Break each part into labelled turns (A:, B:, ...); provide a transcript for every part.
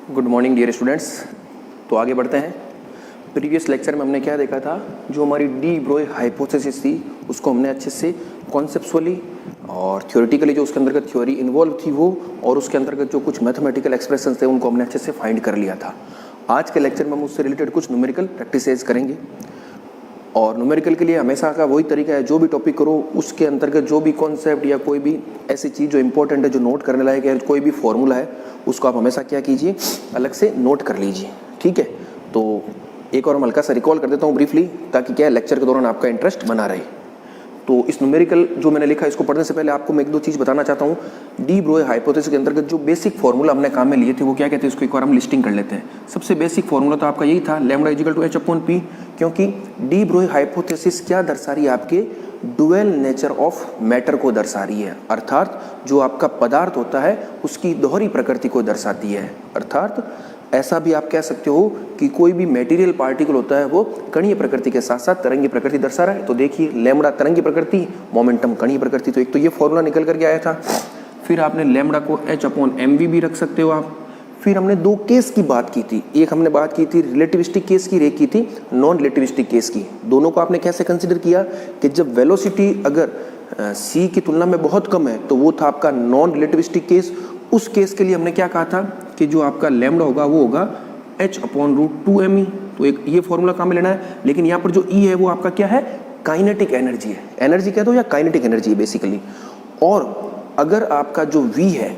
A: Good morning dear students. तो आगे बढ़ते हैं। प्रीवियस लेक्चर में हमने क्या देखा था, जो हमारी डी ब्रोई हाइपोथेसिस थी उसको हमने अच्छे से कॉन्सेप्चुअली और थ्योरेटिकली जो उसके अंतर्गत थ्योरी इन्वॉल्व थी वो, और उसके अंतर्गत जो कुछ मैथमेटिकल एक्सप्रेशन थे उनको हमने अच्छे से फाइंड कर लिया था। आज के लेक्चर में हम उससे रिलेटेड कुछ न्यूमेरिकल प्रैक्टिसेस करेंगे। और न्यूमेरिकल के लिए हमेशा का वही तरीका है, जो भी टॉपिक करो उसके अंतर्गत जो भी कॉन्सेप्ट या कोई भी ऐसी चीज़ जो इंपॉर्टेंट है, जो नोट करने लायक है, कोई भी फॉर्मूला है, उसको आप हमेशा क्या कीजिए, अलग से नोट कर लीजिए। ठीक है, तो एक और हम हल्का सा रिकॉल कर देता हूँ ब्रीफली, ताकि क्या लेक्चर के दौरान आपका इंटरेस्ट बना रहे। तो इस न्यूमेरिकल जो मैंने लिखा, इसको पढ़ने से पहले आपको मैं एक दो चीज़ बताना चाहता हूँ। डी ब्रोई हाइपोथेसिस के अंतर्गत जो बेसिक फॉर्मूला हमने काम में लिए थे वो क्या कहते हैं, इसको एक बार हम लिस्टिंग कर लेते हैं। सबसे बेसिक फॉर्मूला तो आपका यही था, लैम्डा इक्वल टू h/p, क्योंकि डी ब्रोई हाइपोथेसिस क्या दर्शा रही है, आपके डुअल नेचर ऑफ मैटर को दर्शा रही है। अर्थात जो आपका पदार्थ होता है उसकी दोहरी प्रकृति को दर्शाती है। अर्थात ऐसा भी आप कह सकते हो कि कोई भी मेटीरियल पार्टिकल होता है वो कणीय प्रकृति के साथ साथ तरंगी प्रकृति दर्शा रहा है। तो देखिए, लैम्डा तरंगी प्रकृति, मोमेंटम कणीय प्रकृति, तो एक तो ये फॉर्मूला निकल करके आया था। फिर आपने लैम्डा को h/mv भी रख सकते हो आप। फिर हमने दो केस की बात की थी, एक हमने बात की थी रिलेटिविस्टिक केस की, एक की थी नॉन रिलेटिविस्टिक केस की। दोनों को आपने कैसे कंसिडर किया कि जब वेलोसिटी अगर c की तुलना में बहुत कम है तो वो था आपका नॉन रिलेटिविस्टिक केस। उस केस के लिए हमने क्या कहा था कि जो आपका लैम्डा होगा वो होगा h/√2me। तो एक ये फॉर्मूला काम में लेना है। लेकिन यहाँ पर जो E है वो आपका क्या है, काइनेटिक एनर्जी है। एनर्जी कह दो या काइनेटिक एनर्जी है बेसिकली। और अगर आपका जो V है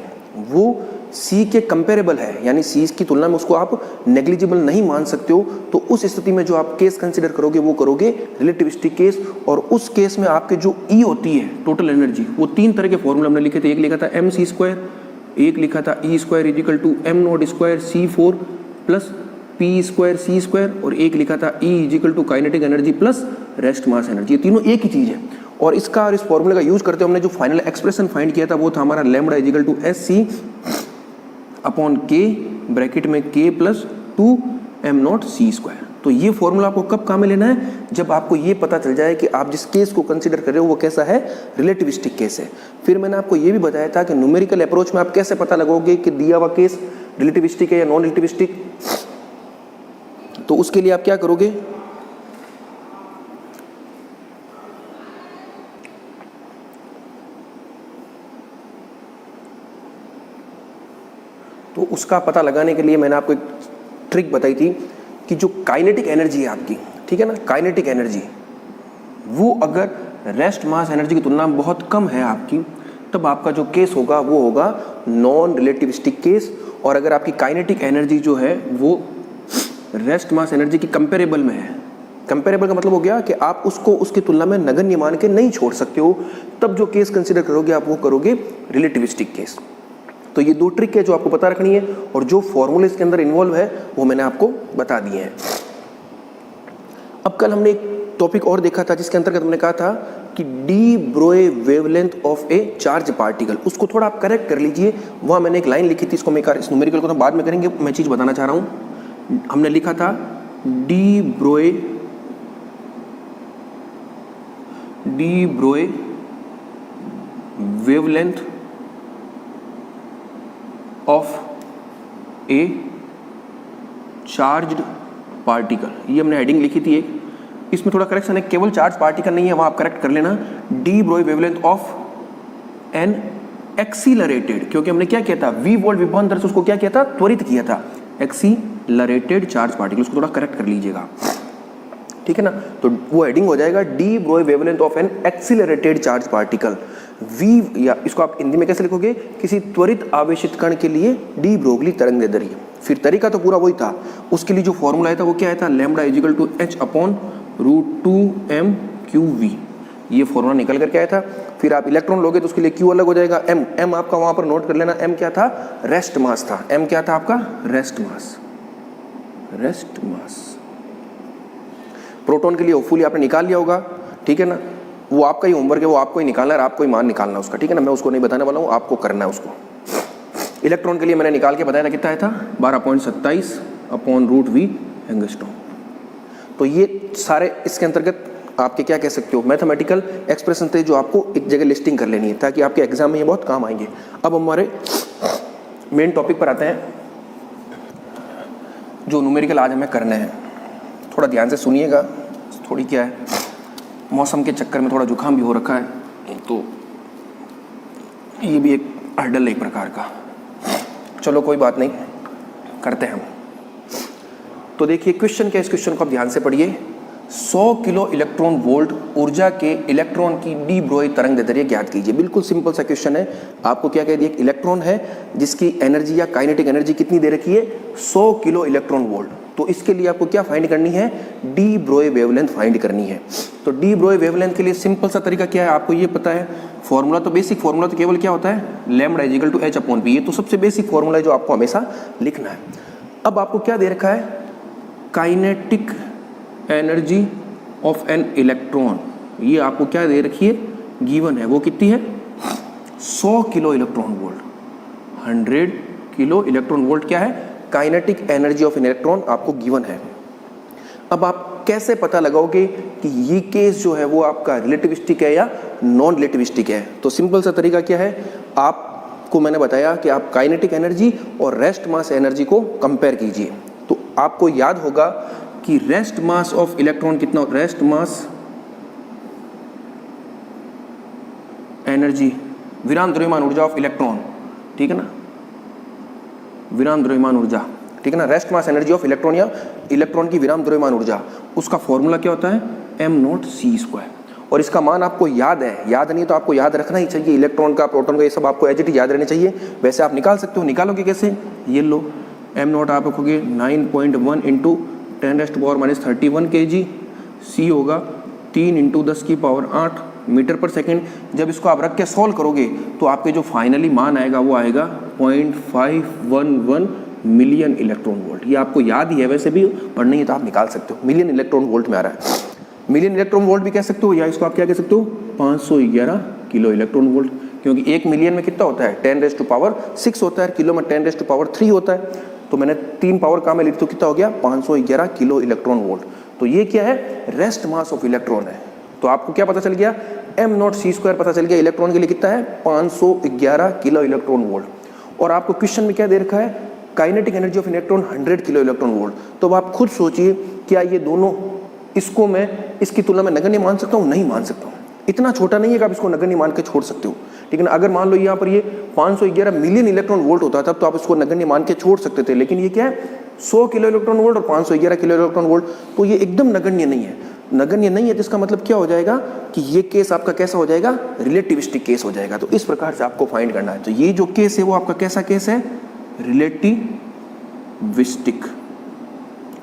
A: वो C के कंपेरेबल है, यानी C की तुलना में उसको आप नेग्लिजिबल नहीं मान सकते हो, तो उस स्थिति में जो आप केस कंसिडर करोगे वो करोगे रिलेटिविस्टिक केस। और उस केस में आपके जो E होती है टोटल एनर्जी, वो तीन तरह के फॉर्मूला हमने लिखे थे। एक लिखा था mc², एक लिखा था E² = m0² c4 plus p² c², और एक लिखा था E = kinetic energy plus rest mass energy. ये तीनों एक ही चीज़ है। और इसका और इस फॉर्मूले का यूज करते हुए हमने जो फाइनल एक्सप्रेशन फाइंड किया था वो था हमारा लैम्डा = SC/K ब्रैकेट में K + 2m0 c²। तो ये फॉर्मूला आपको कब काम में लेना है, जब आपको ये पता चल जाए कि आप जिस केस को कंसीडर कर रहे हो वो कैसा है, रिलेटिविस्टिक केस है। फिर मैंने आपको ये भी बताया था कि न्यूमेरिकल अप्रोच में आप कैसे पता लगाओगे कि दिया हुआ केस रिलेटिविस्टिक है या नॉन रिलेटिविस्टिक। तो उसके लिए आप क्या करोगे, तो उसका पता लगाने के लिए मैंने आपको एक ट्रिक बताई थी कि जो काइनेटिक एनर्जी है आपकी, ठीक है ना, काइनेटिक एनर्जी वो अगर रेस्ट मास एनर्जी की तुलना में बहुत कम है आपकी, तब आपका जो केस होगा वो होगा नॉन रिलेटिविस्टिक केस। और अगर आपकी काइनेटिक एनर्जी जो है वो रेस्ट मास एनर्जी की कंपेरेबल में है, कंपेरेबल का मतलब हो गया कि आप उसको उसकी तुलना में नगण्य मान के नहीं छोड़ सकते हो, तब जो केस कंसिडर करोगे आप वो करोगे रिलेटिविस्टिक केस। तो ये दो ट्रिक है जो आपको पता रखनी है, और जो फॉर्मूले इसके अंदर इन्वॉल्व है वो मैंने आपको बता दिए हैं। अब कल हमने एक टॉपिक और देखा था जिसके अंतर्गत हमने कहा था कि de Broglie wavelength of a charge particle, उसको थोड़ा आप करेक्ट कर लीजिए। वहाँ मैंने एक लाइन लिखी थी, इसको मैं इस न्यूमेरिकल को तो बाद में करेंगे, मैं चीज़ बताना चाह रहा हूँ। हमने लिखा था de Broglie wavelength of a charged particle, ये हमने हेडिंग लिखी थी एक। इसमें थोड़ा करेक्शन है, केवल चार्ज पार्टिकल नहीं है, वहाँ आप करेक्ट कर लेना। De Broglie wavelength of an accelerated, क्योंकि हमने क्या किया था, वी वोल्ट विभवांतर से उसको क्या किया था, त्वरित किया था। एक्सीलरेटेड चार्ज पार्टिकल, उसको थोड़ा करेक्ट कर लीजिएगा, ठीक है ना। तो वो हेडिंग हो जाएगा de Broglie wavelength of an accelerated charge particle. We, या इसको आप हिंदी में कैसे लिखोगे, किसी त्वरित आवेशित कण के लिए डी ब्रोगली तरंग दैर्ध्य। फिर तरीका तो पूरा वही था, उसके लिए जो फॉर्मूला आया था वो क्या आया था, लैम्डा = h/√2m/qv। ये फॉर्मूला निकल करके आया था। फिर आप इलेक्ट्रॉन लोगे तो उसके लिए Q अलग हो जाएगा, m आपका वहां पर नोट कर लेना, m क्या था, रेस्ट मास था। m क्या था आपका, रेस्ट मास। प्रोटॉन के लिए होपफुली आपने निकाल लिया होगा, ठीक है ना। वो आपका ही होमवर्क है, वो आपको ही निकालना है, आपको ही मान निकालना उसका, ठीक है ना। मैं उसको नहीं बताने वाला हूँ, आपको करना है उसको। इलेक्ट्रॉन के लिए मैंने निकाल के बताया था, कितना आया था, 12.27/√v एंगस्ट्रॉम। तो ये सारे इसके अंतर्गत आपके क्या कह सकते हो, मैथमेटिकल एक्सप्रेशन थे जो आपको एक जगह लिस्टिंग कर लेनी है ताकि आपके एग्जाम में ये बहुत काम आएंगे। अब हमारे मेन टॉपिक पर आते हैं। जो न्यूमेरिकल आज हमें करने हैं, थोड़ा ध्यान से सुनिएगा। थोड़ी क्या है, मौसम के चक्कर में थोड़ा जुकाम भी हो रखा है, तो ये भी एक हर्डल है एक प्रकार का। चलो कोई बात नहीं, करते हैं हम। तो देखिए क्वेश्चन क्या है, इस क्वेश्चन को आप ध्यान से पढ़िए। 100 किलो इलेक्ट्रॉन वोल्ट ऊर्जा के इलेक्ट्रॉन की डी ब्रोई तरंग दैर्ध्य ज्ञात कीजिए। बिल्कुल सिंपल सा क्वेश्चन है। आपको क्या कह दिया, एक इलेक्ट्रॉन है जिसकी एनर्जी या काइनेटिक एनर्जी कितनी दे रखी है, 100 किलो इलेक्ट्रॉन वोल्ट। तो इसके लिए आपको क्या फाइंड करनी है, डी ब्रोई वेवलेंथ फाइंड करनी है। तो डी ब्रोई वेवलेंथ के लिए सिंपल सा तरीका क्या है, आपको ये पता है। फॉर्मूला तो बेसिक फॉर्मूला तो केवल क्या होता है, lambda is equal to H upon P. ये तो सबसे बेसिक फॉर्मूला है जो आपको हमेशा लिखना है। अब आपको क्या दे रखा है, kinetic energy of an electron, ये आपको क्या दे रखी है, गिवन है। वो कितनी है, 100 kilo electron volt. 100 kilo electron volt क्या है, kinetic energy of an electron आपको गिवन है। अब आप कैसे पता लगाओगे कि ये केस जो है वो आपका रिलेटिविस्टिक है या नॉन रिलेटिविस्टिक है। तो सिंपल सा तरीका क्या है, आपको मैंने बताया कि आप काइनेटिक एनर्जी और रेस्ट मास एनर्जी को कंपेयर कीजिए। तो आपको याद होगा कि रेस्ट मास ऑफ इलेक्ट्रॉन कितना, रेस्ट मास एनर्जी, विराम द्रव्यमान ऊर्जा ऑफ इलेक्ट्रॉन, ठीक है ना, विराम द्रव्यमान ऊर्जा, ठीक है ना, rest mass energy of electron या इलेक्ट्रॉन की विराम द्रव्यमान ऊर्जा, उसका फॉर्मूला क्या होता है, m0c²। और इसका मान आपको याद है, याद नहीं तो आपको याद रखना ही चाहिए। इलेक्ट्रॉन का, प्रोटॉन का, ये सब आपको एज इट इज याद रहने चाहिए। वैसे आप निकाल सकते हो, निकालोगे कैसे, ये लो m0 आप रखोगे 9.1 इंटू 10⁻31 kg, c होगा 3 इंटू 10⁸ मीटर पर सेकेंड। जब इसको आप रख के सॉल्व करोगे तो आपके जो फाइनली मान आएगा वो आएगा 0.511 मिलियन इलेक्ट्रॉन वोल्ट। ये आपको याद ही है, वैसे भी पढ़नी है तो आप निकाल सकते हो। मिलियन इलेक्ट्रॉन वोल्ट में आ रहा है। मिलियन इलेक्ट्रॉन वोल्ट भी कह सकते हो, या इसको आप क्या कह सकते हो, 511 किलो इलेक्ट्रॉन वोल्ट। क्योंकि 1 मिलियन में कितना होता है, 10⁻6 होता है, किलो में 10⁻3 होता है। तो मैंने 3 पावर का में लिख तो कितना हो गया, 511 किलो इलेक्ट्रॉन वोल्ट। तो ये क्या है, रेस्ट मास ऑफ इलेक्ट्रॉन है। तो आपको क्या पता चल गया, m0c² पता चल गया। इलेक्ट्रॉन के लिए कितना है, 511 किलो इलेक्ट्रॉन वोल्ट। और आपको क्वेश्चन में क्या दे रखा है, kinetic energy of electron 100 kilo electron volt. तो अब आप खुद सोचिए, क्या ये दोनों, इसको मैं इसकी तुलना में नगण्य मान सकता हूँ, नहीं मान सकता हूँ। इतना छोटा नहीं है कि आप इसको नगण्य मान के छोड़ सकते हो। लेकिन अगर मान लो यहाँ पर ये 511 मिलियन इलेक्ट्रॉन वोल्ट होता तब तो आप इसको नगण्य मान के छोड़ सकते थे। लेकिन ये क्या है, 100 किलो इलेक्ट्रॉन वोल्ट और 511 किलो इलेक्ट्रॉन वोल्ट, तो ये एकदम नगण्य नहीं है। नगण्य नहीं है तो इसका मतलब क्या हो जाएगा कि ये केस आपका कैसा हो जाएगा, रिलेटिविस्टिक केस हो जाएगा। तो इस प्रकार से आपको फाइंड करना है। तो ये जो केस है वो आपका कैसा केस है, रिलेटिविस्टिक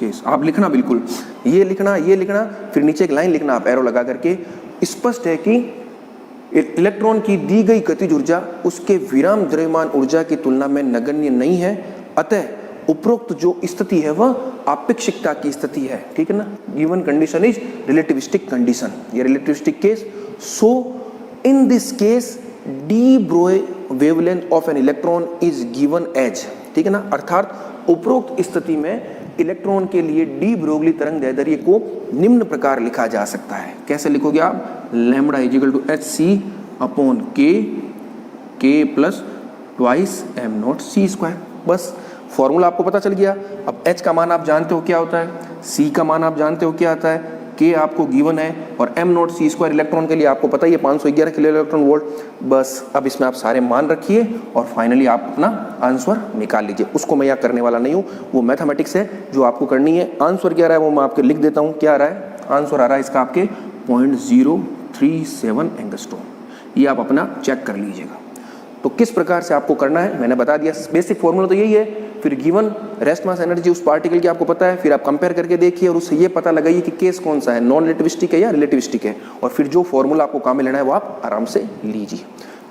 A: केस। आप लिखना बिल्कुल, ये लिखना, फिर नीचे एक लाइन लिखना आप एरो लगा करके। स्पष्ट है कि इलेक्ट्रॉन की दी गई गतिज ऊर्जा उसके विराम द्रव्यमान ऊर्जा की तुलना में नगण्य नहीं है। अतः उपरोक्त जो स्थिति है वह आपेक्षिकता की स्थिति है, ठीक है ना। Given condition is relativistic condition, ये relativistic case. So in this case de Broglie wavelength of an electron is given as, ठीक है ना। अर्थात उपरोक्त स्थिति में इलेक्ट्रॉन के लिए डी ब्रोगली तरंग दैर्ध्य को निम्न प्रकार लिखा जा सकता है। कैसे लिखोगे आप, lambda is equal to hc upon k plus twice m0c²। बस फॉर्मूला आपको पता चल गया। अब h का मान आप जानते हो क्या होता है, c का मान आप जानते हो क्या आता है, k आपको गिवन है, और m0c² इलेक्ट्रॉन के लिए आपको पता ही है 511 किलो इलेक्ट्रॉन वोल्ट। बस अब इसमें आप सारे मान रखिए और फाइनली आप अपना आंसर निकाल लीजिए। उसको मैं यहाँ करने वाला नहीं हूँ, वो मैथमेटिक्स है जो आपको करनी है। आंसर क्या आ रहा है वो मैं आपको लिख देता हूँ। क्या आ रहा है, आंसर आ रहा है इसका आपके 0.037 एंगस्ट्रॉम। ये आप अपना चेक कर लीजिएगा। तो किस प्रकार से आपको करना है मैंने बता दिया, बेसिक फॉर्मूला तो यही है। फिर गिवन रेस्ट मास एनर्जी उस पार्टिकल की आपको पता है, फिर आप कंपेयर करके देखिए और उससे ये पता लगाइए कि केस कौन सा है, नॉन रिलेटिविस्टिक है या रिलेटिविस्टिक है, और फिर जो फॉर्मूला आपको काम में लेना है वो आप आराम से लीजिए।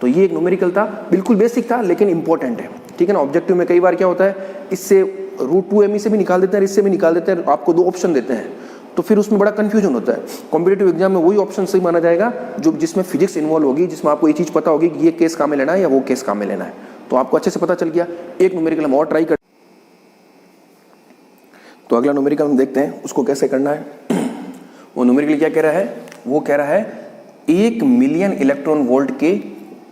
A: तो ये एक न्यूमेरिकल था, बिल्कुल बेसिक था लेकिन इंपॉर्टेंट है, ठीक है ना। ऑब्जेक्टिव में कई बार क्या होता है, इससे √2me से भी निकाल देते हैं, इससे भी निकाल देते हैं, आपको 2 ऑप्शन देते हैं, तो फिर उसमें बड़ा कंफ्यूजन होता है। कॉम्पिटिटिव एग्जाम में वही ऑप्शन सही माना जाएगा जो जिसमें फिजिक्स इन्वॉल्व होगी, जिसमें आपको ये चीज़ पता होगी कि ये केस काम में लेना है या वो केस काम में लेना है। तो आपको अच्छे से पता चल गया। एक न्यूमेरिकल हम और ट्राई कर, तो अगला न्यूमेरिकल हम देखते हैं उसको कैसे करना है। वो न्यूमेरिकल क्या कह रहा है, वो कह रहा है 1 मिलियन इलेक्ट्रॉन वोल्ट के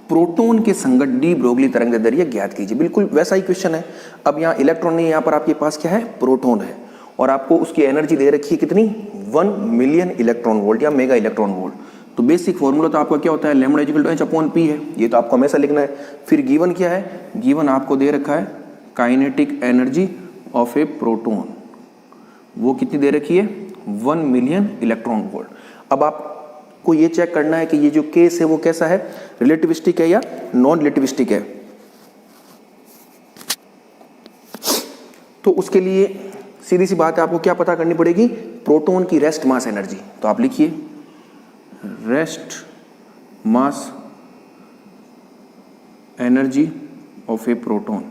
A: प्रोटॉन के संगत डी ब्रोगली तरंगदैर्घ्य ज्ञात कीजिए। बिल्कुल वैसा ही क्वेश्चन है। अब यहाँ इलेक्ट्रॉन नहीं, यहाँ पर आपके पास क्या है, प्रोटॉन है, और आपको उसकी एनर्जी दे रखी है कितनी, 1 मिलियन इलेक्ट्रॉन वोल्ट या मेगा इलेक्ट्रॉन वोल्ट। तो बेसिक फॉर्मूला तो आपका क्या होता है, लैम्बडा इक्वल टू h/p है, ये तो आपको हमेशा लिखना है। फिर गिवन क्या है, गिवन आपको दे रखा है kinetic energy of A proton, वो कितनी दे रखी है, 1 मिलियन इलेक्ट्रॉन वोल्ट। अब आपको ये चेक करना है कि ये जो केस है वो कैसा है, रिलेटिविस्टिक है या नॉन रिलेटिविस्टिक है। तो उसके लिए सीधी सी बात है, आपको क्या पता करनी पड़ेगी, प्रोटॉन की रेस्ट मास एनर्जी। तो आप लिखिए rest mass energy of A proton.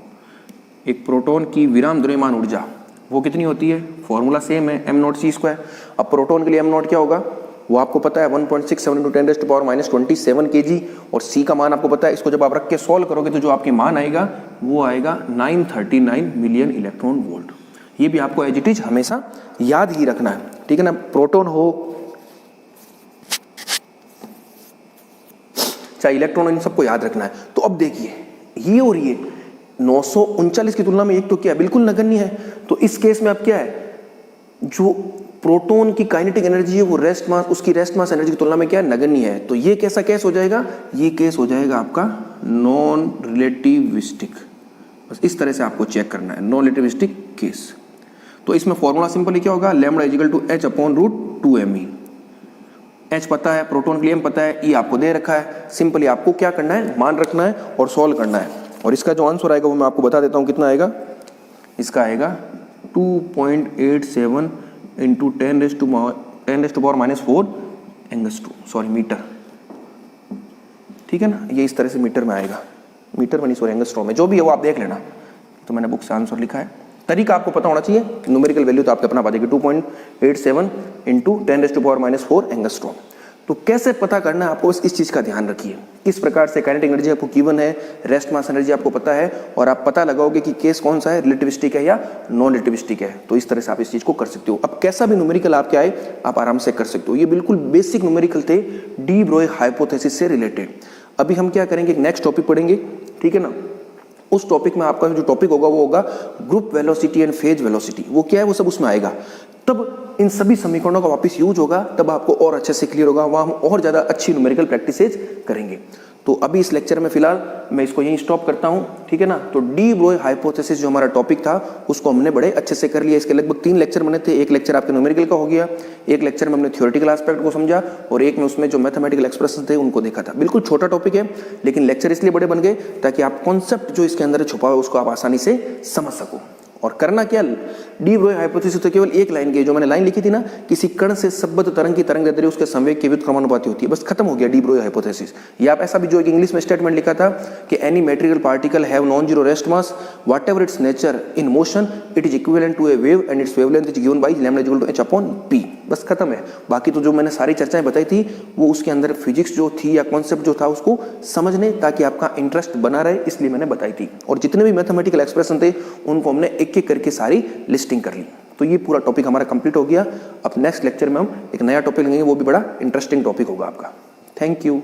A: एक प्रोटॉन की विराम द्रव्यमान ऊर्जा वो कितनी होती है, फॉर्मूला सेम है, m0c²। अब प्रोटॉन के लिए m0 क्या होगा, वो आपको पता है 1.67 × 10⁻⁻27 kg, और c का मान आपको पता है। इसको जब आप रख के सॉल्व करोगे तो जो आपके मान आएगा वो आएगा 939 मिलियन इलेक्ट्रॉन वोल्ट। ये भी आपको एज इट इज हमेशा याद ही रखना है, ठीक है ना। प्रोटॉन हो चाहे इलेक्ट्रॉन, इन सबको याद रखना है। तो अब देखिए ये और ये 939 की तुलना में एक तो क्या है, बिल्कुल नगण्य है। तो इस केस में अब क्या है, जो प्रोटॉन की काइनेटिक एनर्जी है वो रेस्ट मास, उसकी रेस्ट मास एनर्जी की तुलना में क्या है, नगण्य है। तो ये कैसा केस हो जाएगा, ये केस हो जाएगा आपका नॉन रिलेटिविस्टिक। बस इस तरह से आपको चेक करना है, नॉन रिलेटिविस्टिक केस। तो इसमें फॉर्मूला सिंपली क्या होगा, lambda equal to h/√2me। h पता है, प्रोटॉन के लिए m पता है, e आपको दे रखा है। सिंपली आपको क्या करना है, मान रखना है और सॉल्व करना है। और इसका जो आंसर आएगा वो मैं आपको बता देता हूँ कितना आएगा। इसका आएगा 2.87 × 10⁻⁴ एंगस्ट्रोम, सॉरी मीटर, ठीक है ना। ये इस तरह से मीटर में आएगा, मीटर में नहीं सॉरी एंगस्ट्रोम में, जो भी है वो आप देख लेना। तो मैंने बुक से आंसर लिखा है, तरीका आपको पता होना चाहिए। न्यूमेरिकल वैल्यू तो आपके अपना पता है कि 2.87 × 10⁻⁴ एंगस्ट्रोम। तो कैसे पता करना है आपको, इस चीज का ध्यान रखिए। किस प्रकार से काइनेटिक एनर्जी आपको गिवन है, रेस्ट मास एनर्जी आपको पता है, और आप पता लगाओगे कि केस कौन सा है, रिलेटिविस्टिक है या नॉन रिलेटिविस्टिक है। तो इस तरह से आप इस चीज को कर सकते हो। अब कैसा भी न्यूमेरिकल आपके आए आप आराम से कर सकते हो। ये बिल्कुल बेसिक न्यूमेरिकल थे, डी ब्रोई हाइपोथेसिस से रिलेटेड। अभी हम क्या करेंगे, नेक्स्ट टॉपिक पढ़ेंगे, ठीक है ना। उस टॉपिक में आपका जो टॉपिक होगा वो होगा group velocity and phase velocity. वो क्या है, वो सब उसमें आएगा। तब इन सभी समीकरणों का वापस यूज होगा, तब आपको और अच्छे से क्लियर होगा। वहां हम और ज्यादा अच्छी न्यूमेरिकल प्रैक्टिसेज करेंगे। तो अभी इस लेक्चर में फिलहाल मैं इसको यहीं स्टॉप करता हूं, ठीक है ना। तो डी ब्रोई हाइपोथेसिस जो हमारा टॉपिक था उसको हमने बड़े अच्छे से कर लिया। इसके लगभग 3 लेक्चर बने थे। एक लेक्चर आपके न्यूमेरिकल का हो गया, एक लेक्चर में हमने थ्योरेटिकल एस्पेक्ट को समझा, और एक में उसमें जो मैथमेटिकल एक्सप्रेशन थे उनको देखा था। बिल्कुल छोटा टॉपिक है, लेकिन लेक्चर इसलिए बड़े बन गए ताकि आप कॉन्सेप्ट जो इसके अंदर छुपा हुआ है उसको आप आसानी से समझ सको। और करना क्या, डी ब्रोई हाइपोथेसिस तो केवल एक लाइन की, जो मैंने लाइन लिखी थी ना, किसी कण से संबद्ध तरंग की तरंगदैर्घ्य उसके संवेग के व्युत्क्रमानुपाती होती है। बस खत्म हो गया डी ब्रोई हाइपोथेसिस। या आप ऐसा भी जो एक इंग्लिश में स्टेटमेंट लिखा था कि any material particle have non zero rest mass whatever its nature in motion it is equivalent to a wave and its wavelength is given by lambda equal to h/p। बस खत्म है। बाकी तो जो मैंने सारी चर्चाएं बताई थी वो उसके अंदर फिजिक्स जो थी या कॉन्सेप्ट जो था उसको समझने, ताकि आपका इंटरेस्ट बना रहे, इसलिए मैंने बताई थी। और जितने भी मैथमेटिकल एक्सप्रेशन थे उनको हमने एक एक करके सारी लिस्टिंग कर ली। तो ये पूरा टॉपिक हमारा कंप्लीट हो गया। अब नेक्स्ट लेक्चर में हम एक नया टॉपिक लेंगे, वो भी बड़ा इंटरेस्टिंग टॉपिक होगा आपका। Thank you.